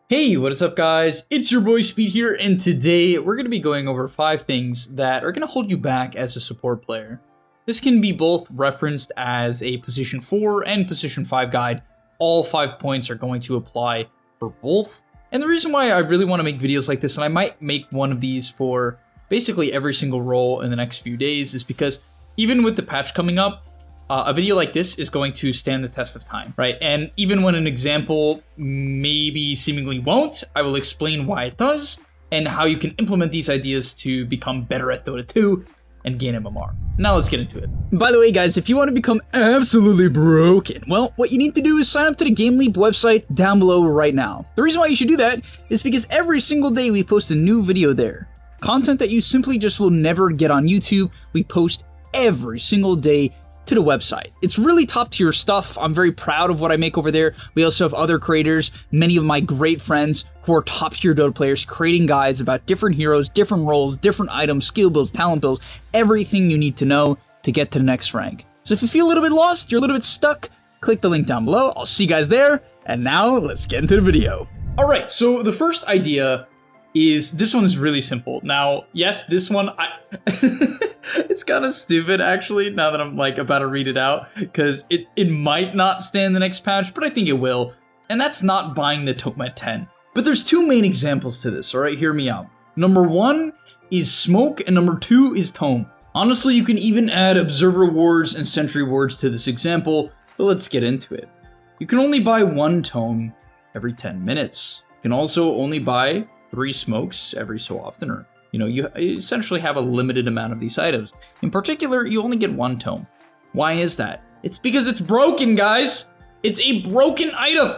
Hey, what is up guys? It's your boy Speed here, and today we're going to be going over 5 things that are going to hold you back as a support player. This can be both referenced as a position 4 and position 5 guide. All 5 points are going to apply for both. And the reason why I really want to make videos like this, and I might make one of these for basically every single role in the next few days, is because even with the patch coming up, a video like this is going to stand the test of time, right? And even when an example maybe seemingly won't, I will explain why it does and how you can implement these ideas to become better at Dota 2 and gain MMR. Now let's get into it. By the way, guys, if you want to become absolutely broken, well, what you need to do is sign up to the GameLeap website down below right now. The reason why you should do that is because every single day we post a new video there. Content that you simply just will never get on YouTube, we post every single day to the website. It's really top tier stuff. I'm very proud of what I make over there. We also have other creators, many of my great friends who are top tier Dota players, creating guides about different heroes, different roles, different items, skill builds, talent builds, everything you need to know to get to the next rank. So if you feel a little bit lost, you're a little bit stuck, click the link down below. I'll see you guys there. And now let's get into the video. All right, so the first idea is, this one is really simple. Now, yes, this one, it's kind of stupid actually, now that I'm like about to read it out, because it might not stand the next patch, but I think it will. And that's not buying the tome at 10. But there's 2 main examples to this, all right? Hear me out. Number 1 is smoke, and number 2 is tome. Honestly, you can even add observer wards and sentry wards to this example, but let's get into it. You can only buy 1 tome every 10 minutes. You can also only buy 3 smokes every so often, or you essentially have a limited amount of these items. In particular, you only get 1 tome. Why is that? It's because it's broken, guys. It's a broken item.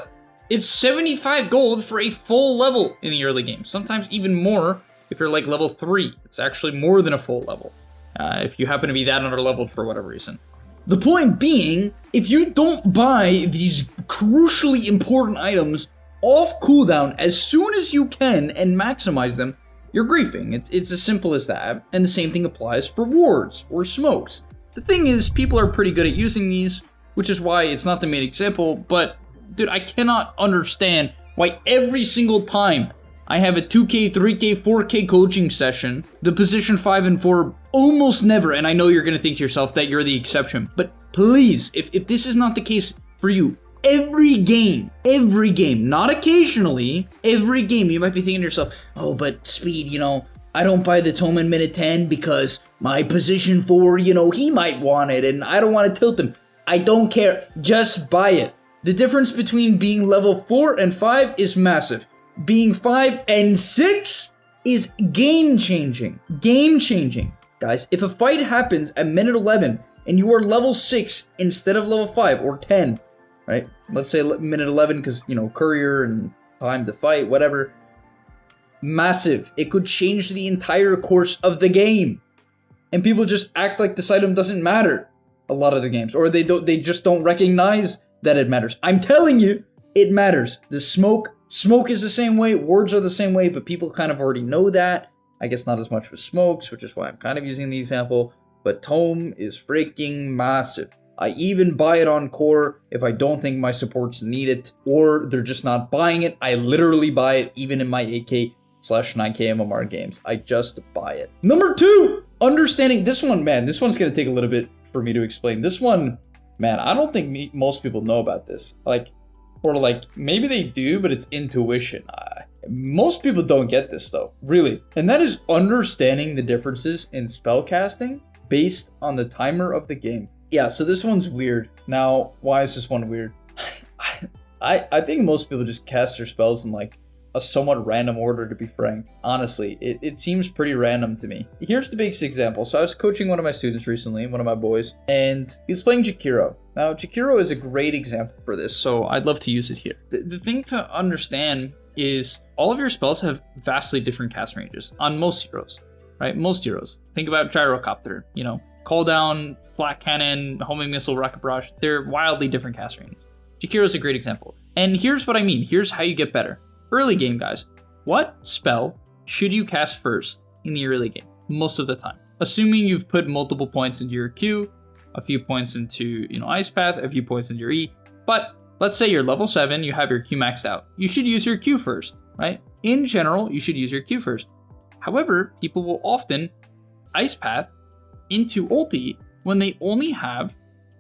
It's 75 gold for a full level in the early game. Sometimes even more if you're like level 3. It's actually more than a full level, if you happen to be that under leveled for whatever reason. The point being, if you don't buy these crucially important items off cooldown as soon as you can and maximize them, you're griefing. It's as simple as that. And the same thing applies for wards or smokes. The thing is, people are pretty good at using these, which is why it's not the main example, but dude, I cannot understand why every single time I have a 2K, 3K, 4K coaching session, the position 5 and 4 almost never, and I know you're gonna think to yourself that you're the exception, but please, if this is not the case for you, every game, not occasionally, every game, you might be thinking to yourself, oh, but Speed, I don't buy the tome in minute 10 because my position 4, he might want it and I don't want to tilt him. I don't care, just buy it. The difference between being level 4 and 5 is massive. Being 5 and 6 is game-changing. Game-changing. Guys, if a fight happens at minute 11 and you are level 6 instead of level 5 or 10, right? Let's say minute 11 because, courier and time to fight, whatever. Massive. It could change the entire course of the game. And people just act like this item doesn't matter a lot of the games, or they just don't recognize that it matters. I'm telling you, it matters. The smoke is the same way, wards are the same way, but people kind of already know that. I guess not as much with smokes, which is why I'm kind of using the example, but tome is freaking massive. I even buy it on core if I don't think my supports need it, or they're just not buying it. I literally buy it even in my 8K/9K MMR games. I just buy it. Number 2, understanding this one, man, this one's gonna take a little bit for me to explain. This one, man, I don't think most people know about this. Or maybe they do, but it's intuition. Most people don't get this though, really. And that is understanding the differences in spell casting based on the timer of the game. Yeah, so this one's weird. Now, why is this one weird? I think most people just cast their spells in a somewhat random order, to be frank. Honestly, it seems pretty random to me. Here's the biggest example. So I was coaching one of my students recently, one of my boys, and he was playing Jakiro. Now, Jakiro is a great example for this, so I'd love to use it here. The thing to understand is all of your spells have vastly different cast ranges on most heroes, right? Most heroes. Think about Gyrocopter, Call Down, Flat Cannon, Homing Missile, Rocket Barrage. They're wildly different cast ranges. Jakiro is a great example. And here's what I mean. Here's how you get better. Early game, guys. What spell should you cast first in the early game? Most of the time. Assuming you've put multiple points into your Q, a few points into, Ice Path, a few points into your E. But let's say you're level 7, you have your Q maxed out. You should use your Q first, right? In general, you should use your Q first. However, people will often Ice Path into ulti when they only have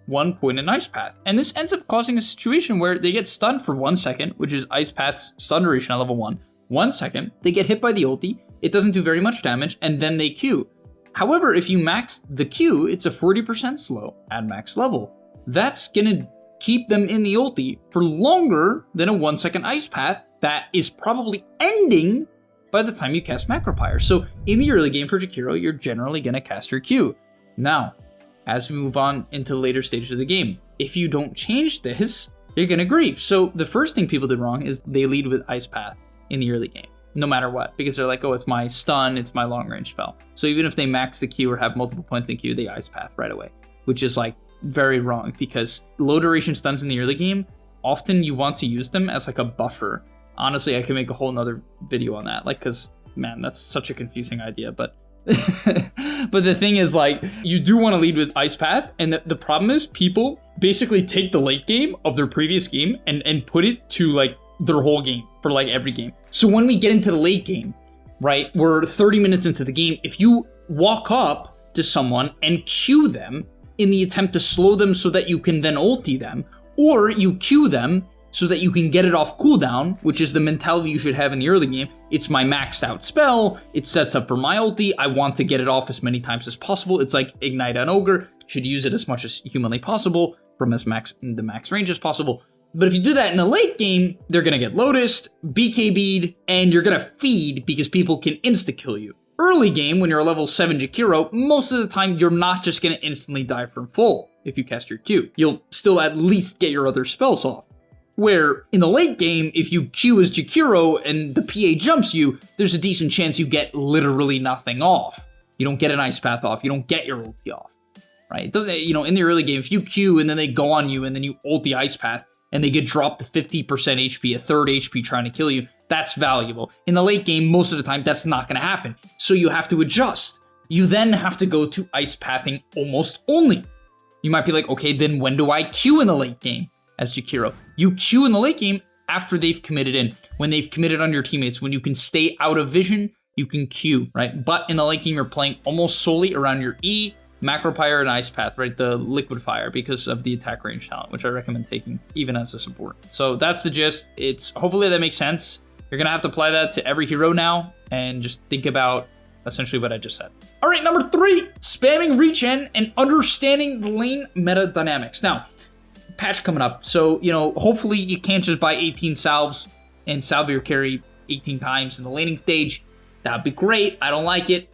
1 point in Ice Path. And this ends up causing a situation where they get stunned for 1 second, which is Ice Path's stun duration at level 1. 1 second, they get hit by the ulti, it doesn't do very much damage, and then they Q. However, if you max the Q, it's a 40% slow at max level. That's gonna keep them in the ulti for longer than a 1 second Ice Path that is probably ending by the time you cast Macropyre. So in the early game for Jakiro, you're generally gonna cast your Q. Now, as we move on into the later stages of the game, if you don't change this, you're gonna grief. So the first thing people did wrong is they lead with Ice Path in the early game, no matter what, because they're like, oh, it's my stun, it's my long range spell. So even if they max the Q or have multiple points in Q, they Ice Path right away, which is like very wrong, because low duration stuns in the early game, often you want to use them as like a buffer. Honestly, I can make a whole nother video on that, like, cause man, that's such a confusing idea, but but the thing is, like, you do want to lead with Ice Path, and the problem is people basically take the late game of their previous game and put it to like their whole game for like every game. So when we get into the late game, right, we're 30 minutes into the game, if you walk up to someone and Q them in the attempt to slow them so that you can then ulti them, or you Q them so that you can get it off cooldown, which is the mentality you should have in the early game. It's my maxed out spell, it sets up for my ulti, I want to get it off as many times as possible. It's like Ignite on Ogre, should use it as much as humanly possible, from the max range as possible. But if you do that in the late game, they're gonna get Lotused, BKB'd, and you're gonna feed because people can insta-kill you. Early game, when you're a level 7 Jakiro, most of the time you're not just gonna instantly die from full if you cast your Q. You'll still at least get your other spells off. Where in the late game, if you Q as Jakiro and the PA jumps you, there's a decent chance you get literally nothing off. You don't get an Ice Path off, you don't get your ulti off, right? It doesn't, you know, in the early game, if you Q and then they go on you and then you ult the Ice Path and they get dropped to 50% HP, a third HP trying to kill you, that's valuable. In the late game, most of the time, that's not gonna happen. So you have to adjust. You then have to go to Ice Pathing almost only. You might be like, okay, then when do I Q in the late game as Jakiro? You Q in the late game after they've committed in. When they've committed on your teammates, when you can stay out of vision, you can Q, right? But in the late game, you're playing almost solely around your E, Macropyre, and Ice Path, right? The Liquid Fire, because of the attack range talent, which I recommend taking even as a support. So that's the gist. It's hopefully that makes sense. You're gonna have to apply that to every hero now and just think about essentially what I just said. All right, number 3, spamming regen and understanding the lane meta dynamics. Now, patch coming up, so, you know, hopefully you can't just buy 18 salves and salve your carry 18 times in the laning stage. That'd be great. I don't like it.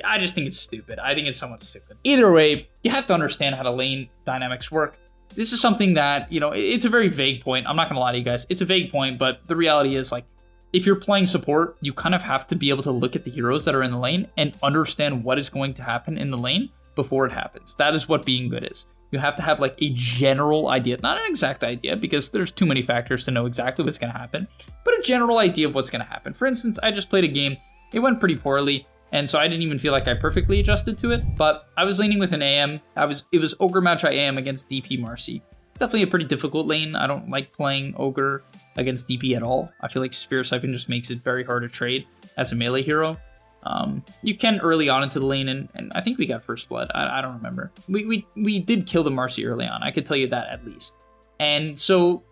I just think it's stupid. I think it's somewhat stupid. Either way, you have to understand how the lane dynamics work. This is something that, you know, it's a very vague point. I'm not gonna lie to you guys. It's a vague point, but the reality is, like, if you're playing support, you kind of have to be able to look at the heroes that are in the lane and understand what is going to happen in the lane before it happens. That is what being good is. You have to have like a general idea, not an exact idea, because there's too many factors to know exactly what's going to happen, but a general idea of what's going to happen. For instance, I just played a game, it went pretty poorly, and so I didn't even feel like I perfectly adjusted to it, but I was laning with an AM. It was Ogre match I AM against DP Marcy. Definitely a pretty difficult lane. I don't like playing Ogre against DP at all. I feel like Spear Siphon just makes it very hard to trade as a melee hero. You can early on into the lane, and I think we got first blood. I don't remember. We did kill the Marcy early on. I could tell you that at least. And so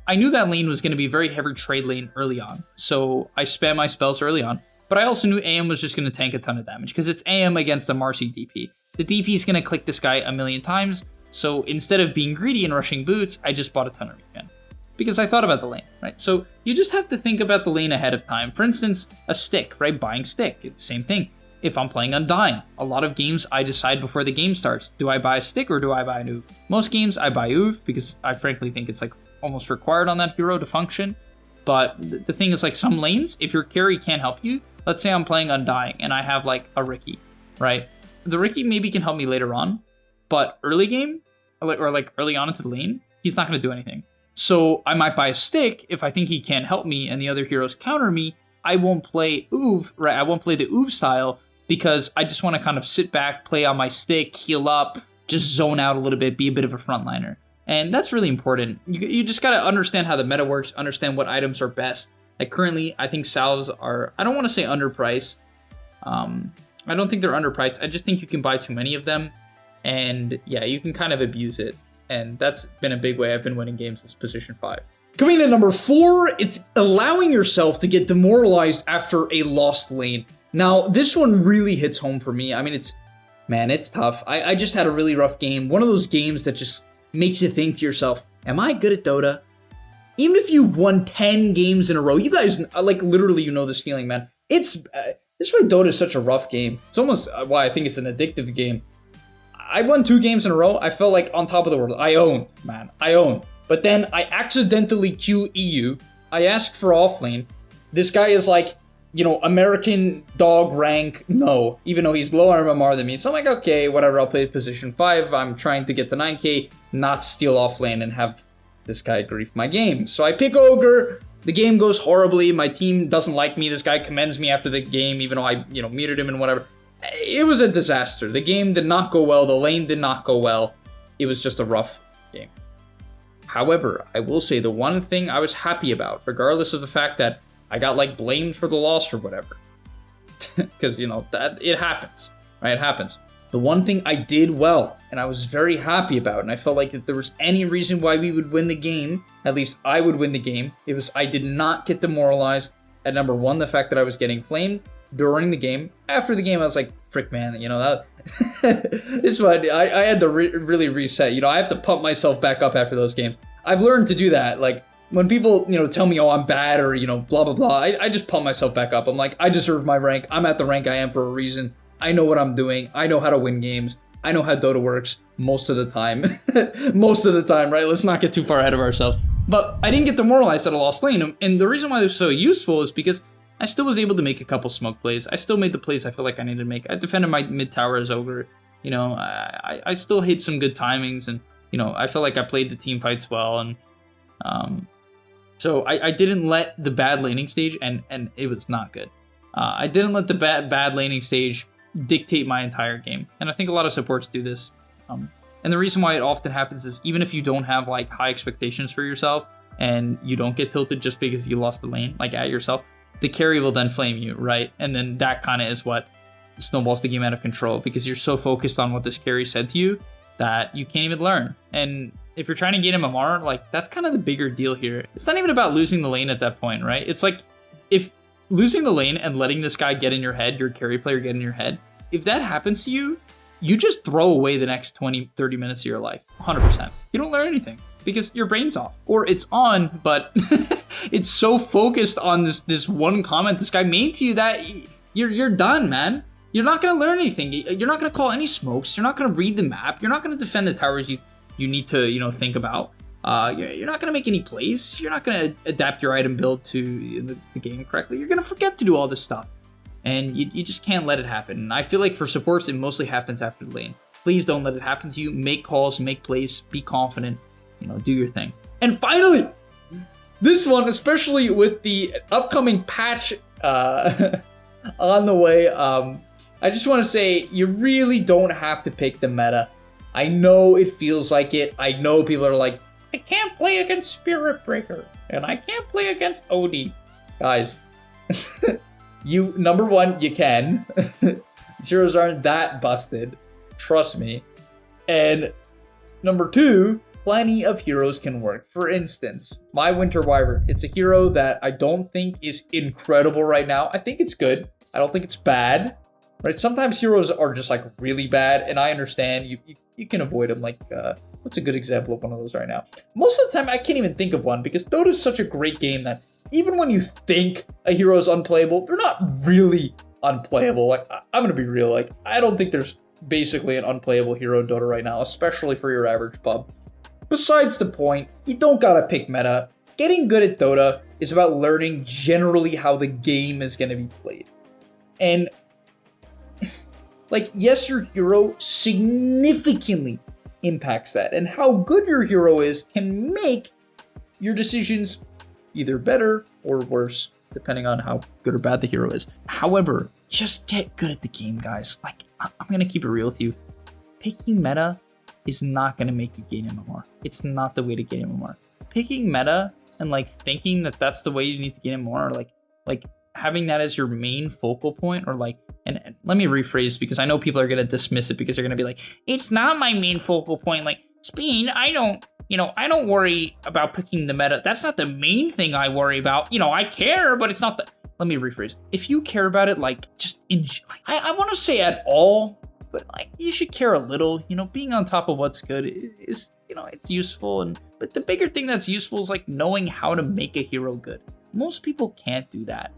I knew that lane was going to be a very heavy trade lane early on. So I spam my spells early on. But I also knew AM was just going to tank a ton of damage because it's AM against the Marcy DP. The DP is going to click this guy a million times. So instead of being greedy and rushing boots, I just bought a ton of regen. Because I thought about the lane, right? So you just have to think about the lane ahead of time. For instance, a stick, right? Buying stick, it's the same thing. If I'm playing Undying, a lot of games I decide before the game starts. Do I buy a stick or do I buy an Uv? Most games I buy Uv because I frankly think it's like almost required on that hero to function. But the thing is, like, some lanes, if your carry can't help you, let's say I'm playing Undying and I have like a Riki, right? The Riki maybe can help me later on, but early game or like early on into the lane, he's not going to do anything. So I might buy a stick if I think he can't help me and the other heroes counter me. I won't play Uv, right? I won't play the Uv style because I just want to kind of sit back, play on my stick, heal up, just zone out a little bit, be a bit of a frontliner. And that's really important. You just got to understand how the meta works, understand what items are best. Like currently, I think salves are, I don't want to say underpriced. I don't think they're underpriced. I just think you can buy too many of them. And yeah, you can kind of abuse it. And that's been a big way I've been winning games as position 5. Coming in at number 4, it's allowing yourself to get demoralized after a lost lane. Now, this one really hits home for me. I mean, it's tough. I just had a really rough game. One of those games that just makes you think to yourself, am I good at Dota? Even if you've won 10 games in a row, you guys, like, literally, you know this feeling, man. This is why Dota is such a rough game. It's almost why I think it's an addictive game. I won 2 games in a row. I felt like on top of the world. I owned, man. I owned. But then I accidentally queue EU. I asked for offlane. This guy is like, you know, American dog rank, no. Even though he's lower MMR than me. So I'm like, okay, whatever, I'll play position 5. I'm trying to get to 9k, not steal offlane and have this guy grief my game. So I pick Ogre. The game goes horribly. My team doesn't like me. This guy commends me after the game, even though I, you know, muted him and whatever. It was a disaster. The game did not go well. The lane did not go well. It was just a rough game. However, I will say the one thing I was happy about, regardless of the fact that I got like blamed for the loss or whatever, because you know that it happens, right? It happens. The one thing I did well, and I was very happy about, and I felt like if there was any reason why we would win the game, at least I would win the game, it was I did not get demoralized at number 1, the fact that I was getting flamed during the game. After the game, I was like, frick, man, you know, that this is what I had to really reset. You know, I have to pump myself back up after those games. I've learned to do that. Like, when people, you know, tell me, oh, I'm bad or, you know, blah, blah, blah, I just pump myself back up. I'm like, I deserve my rank. I'm at the rank I am for a reason. I know what I'm doing. I know how to win games. I know how Dota works most of the time. Most of the time, right? Let's not get too far ahead of ourselves. But I didn't get demoralized at a lost lane. And the reason why they're so useful is because I still was able to make a couple smoke plays. I still made the plays I feel like I needed to make. I defended my mid tower as Ogre. You know, I still hit some good timings. And, you know, I felt like I played the team fights well. And so I didn't let the bad laning stage, and it was not good. I didn't let the bad laning stage dictate my entire game. And I think a lot of supports do this. And the reason why it often happens is even if you don't have like high expectations for yourself and you don't get tilted just because you lost the lane, like at yourself, the carry will then flame you, right? And then that kind of is what snowballs the game out of control because you're so focused on what this carry said to you that you can't even learn. And if you're trying to get MMR, like that's kind of the bigger deal here. It's not even about losing the lane at that point, right? It's like if losing the lane and letting this guy get in your head, your carry player get in your head, if that happens to you, you just throw away the next 20, 30 minutes of your life, 100%. You don't learn anything because your brain's off. Or it's on, but it's so focused on this one comment this guy made to you that you're done, man. You're not going to learn anything. You're not going to call any smokes. You're not going to read the map. You're not going to defend the towers you need to, you know, think about. You're not going to make any plays. You're not going to adapt your item build to the game correctly. You're going to forget to do all this stuff. And you just can't let it happen. And I feel like for supports, it mostly happens after the lane. Please don't let it happen to you. Make calls, make plays, be confident, you know, do your thing. And finally, this one, especially with the upcoming patch on the way, I just want to say you really don't have to pick the meta. I know it feels like it. I know people are like, I can't play against Spirit Breaker, and I can't play against OD. Guys, number one, you can. Zeros aren't that busted. Trust me. And number two, plenty of heroes can work. For instance, my Winter Wyvern. It's a hero that I don't think is incredible right now. I think it's good. I don't think it's bad. Right? Sometimes heroes are just like really bad, and I understand you can avoid them. Like, what's a good example of one of those right now? Most of the time, I can't even think of one because Dota is such a great game that even when you think a hero is unplayable, they're not really unplayable. Like, I'm gonna be real. Like, I don't think there's basically an unplayable hero in Dota right now, especially for your average pub. Besides the point, you don't gotta pick meta. Getting good at Dota is about learning generally how the game is gonna be played. And like, yes, your hero significantly impacts that. And how good your hero is can make your decisions either better or worse, depending on how good or bad the hero is. However, just get good at the game, guys. Like, I'm going to keep it real with you. Picking meta is not going to make you gain MMR. It's not the way to gain MMR. Picking meta and like thinking that that's the way you need to gain MMR, or like having that as your main focal point, or like, and let me rephrase, because I know people are going to dismiss it because they're going to be like, it's not my main focal point. Like, Speen, I don't worry about picking the meta. That's not the main thing I worry about. I care, but it's not the... Let me rephrase. If you care about it, like, just I want to say at all, but like, you should care a little. Being on top of what's good is, it's useful. But the bigger thing that's useful is like knowing how to make a hero good. Most people can't do that.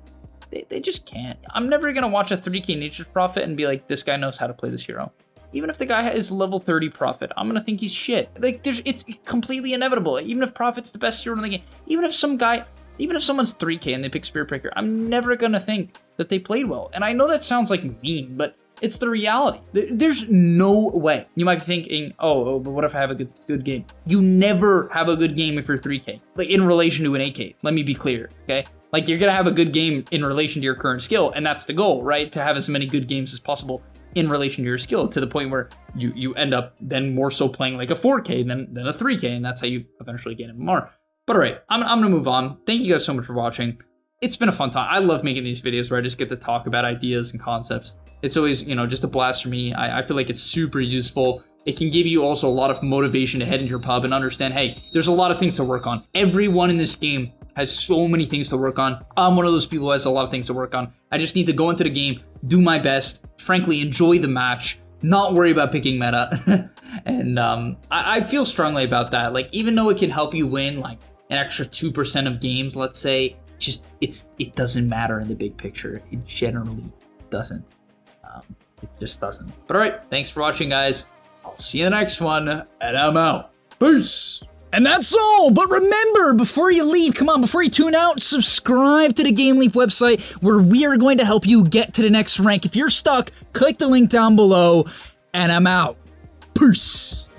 They just can't. I'm never going to watch a 3k Nature's Prophet and be like, this guy knows how to play this hero. Even if the guy is level 30 Prophet, I'm going to think he's shit. Like, it's completely inevitable. Even if Prophet's the best hero in the game, even if someone's 3k and they pick Spirit Breaker, I'm never going to think that they played well. And I know that sounds like mean, but it's the reality. There's no way. You might be thinking, oh, but what if I have a good game? You never have a good game if you're 3k, like in relation to an 8k. Let me be clear, okay? Like, you're going to have a good game in relation to your current skill, and that's the goal, right? To have as many good games as possible in relation to your skill, to the point where you end up then more so playing like a 4k than a 3k, and that's how you eventually gain MMR. But all right, I'm gonna move on. Thank you guys so much for watching. It's been a fun time. I love making these videos where I just get to talk about ideas and concepts. It's always, just a blast for me. I feel like it's super useful. It can give you also a lot of motivation to head into your pub and understand, hey, there's a lot of things to work on. Everyone in this game has so many things to work on. I'm one of those people who has a lot of things to work on. I just need to go into the game, do my best, frankly, enjoy the match, not worry about picking meta. And I feel strongly about that. Like, even though it can help you win like an extra 2% of games, let's say, it doesn't matter in the big picture. It generally doesn't. It just doesn't. But all right, thanks for watching, guys. I'll see you in the next one, and I'm out. Peace. And that's all, but remember, before you leave, before you tune out, subscribe to the GameLeap website, where we are going to help you get to the next rank. If you're stuck, click the link down below, and I'm out. Peace.